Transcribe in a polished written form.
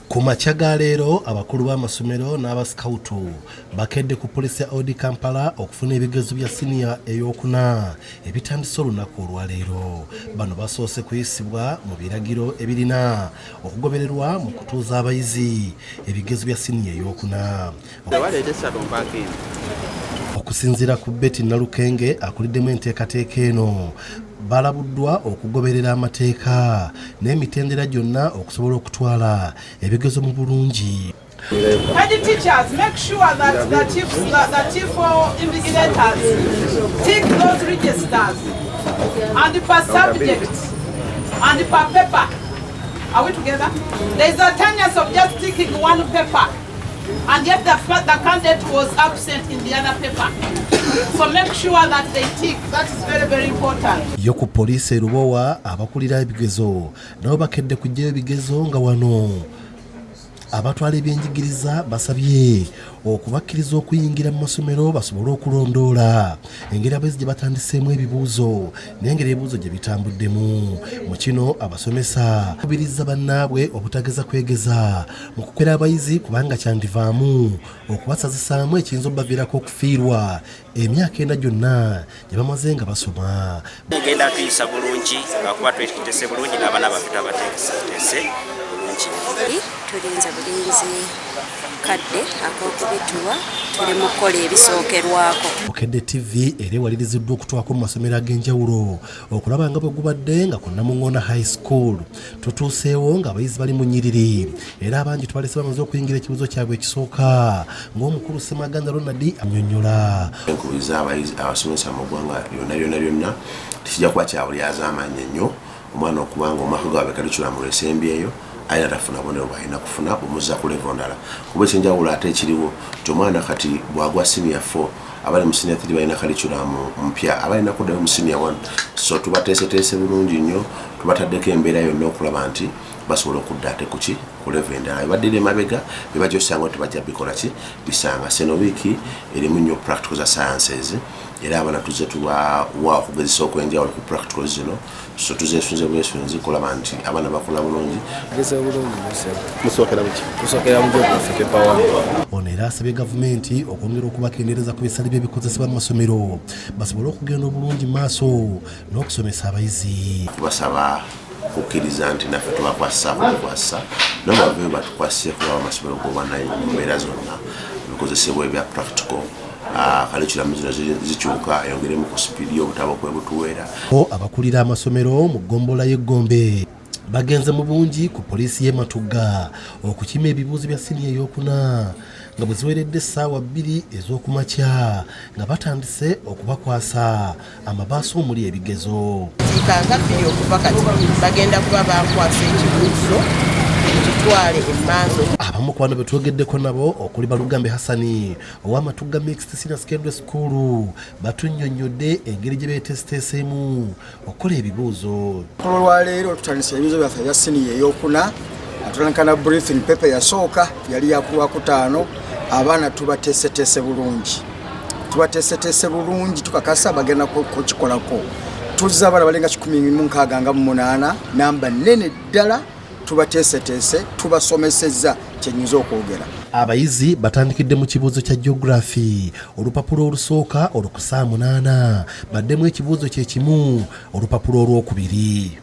Ku makya ga leero abakulu b'amasomero n'abasikawutu bakedde ku poliisi ya Kampala okufuna ebigezo bya siniya eyokuna ebitandise olunaku olwaleero. Bano basoose kuyisibwa mu biragiro ebirina okugobererwa mu kutuuza abayizi ebigezo bya siniya eyokuna. Okusinziira ku Betty Nalukenge akuliddemu enteekateeka eno, balabuddwa okugoberera amateeka n'emitendera gyonna okusobola okutwala ebigezo mu bulungi. Head teachers, make sure that the chief invigilators tick those registers and per subject and per paper. Are we together? There is a tendency of just ticking one paper, and yet the candidate was absent in the other paper. So make sure that they tick. That is very, very important. Yo ku poliisi erubowa abakulira ebigezo nabo bakedde kujjayo ebigezo nga wano abatwala ebyenjigiriza basabye okubakkiriza okuyingira mu masomero basobole okulondoola engeri abayizi gye batandiseemu ebibuuzo n'engeri ebibuuzo gye bitambuddemu. Mu kino abasomesa kubiriza bannaabwe obutageza kwegeza mu kukwera abayizi kubanga kyandivaamu okubasazisaamu ekiyinza obbaviirako okufiirwa emyaka 4 gyonna gye bamaze nga basoma. Tugenda tuyisa bulungi kuba tweteese bulungi n'abaana baffe abateese bulungi. Tulinze bulinzi kadde ak'okubituwa tuli mu kukola ebisookerwako. Bukedde TV era ewaliriziddwa okutwako mu masomero ag'enjawulo okulaba nga bwe gubadde nga ku Namuŋŋona High School tutuuseewo ng'abayizi bali mu nnyiriri era abangi tubalese bamaze okuyingira ekibuuzo kyabwe ekisooka ng'omukulu Ssemaganda Ronald annyonnyola. Nkubiriza abayizi abasomesa mu ggwanga lyonna tekijja kuba kya bulyaza amaanyi ennyo omwana okubanga omwaka gwabwe kalikulamu lwesembi eyo ayina tafuna bubonero bw'alina kufuna bumuzza ku level ndala. Kuba ekyenjawulo ate ekiriwo nti omwana kati bw'agwa senior 4 abali mu senior 3 balina kalikulamu mpya abalina kuddayo mu senior 1. So tubateeseteese bulungi nnyo, tubataddeko embeera yonna okulaba nti basobola okudda ate kuki ku level endala. Baddira emabega bibajja osanga nti bajja bikola ki bisanga. Seno wiiki erimu nnyo practical za sciences era abaana tuzze tubawa okugezesa okwenjawulo ku practical zino. So tuzeesunze bwesunzi kulaba nti abaana bakola bulungi. Ono era asabye gavumenti okwongera okubakendeereza ku bisale by'ebikozesebwa mu masomero basobole okugenda obulungi mu maaso n'okusomesa abayizi. Tubasaba kukkiriza nti naffe tubakwasisa n'abaveeyo batukwasise kuba amasomero goba naye mu mbeera zonna ebikozesebwa ebya practical kalikiramu zino zikyuka ayongeremu ku sipiidi y'obutabo kwebutuweera. Abakulira amasomero mu ggombolola y'Egombe bagenze mu bungi ku poliisi y'e Matugga okukima ebibuuzo bya siniya eyokuna nga bwe ziweredde essaawa 2 ez'okumakya nga batandise okubakwasa amabaasi omuli ebigezo. Kikanga 2 okuva kati bagenda kuba bakwasa ekibuuzo kitwale emmanzo. Abamu ku bano be twogeddeko nabo okuli Balugambe Hassani ow'Amatugga Mixed Senior Secondary School batunnyonnyodde engeri gye beeteeseteeseemu okukola ebibuuzo. Olwaleero tutandise ebibuuzo byaffe ebya siniya eyokuna atulankana briefing paper yasooka yali yakulwa ku 5. Abaana tubateeseteese bulungi tukakasa bagenda kukikolako. Tuzza abaana balinga 168 namba nnene ddala tubateeseteese tubasomesezza kyenyinza okwogera. Abayizi batandikidde mu kibuuzo kya geography olupapula olusooka oluku 8 baddemu ekibuuzo kye kimu olupapula olwokubiri.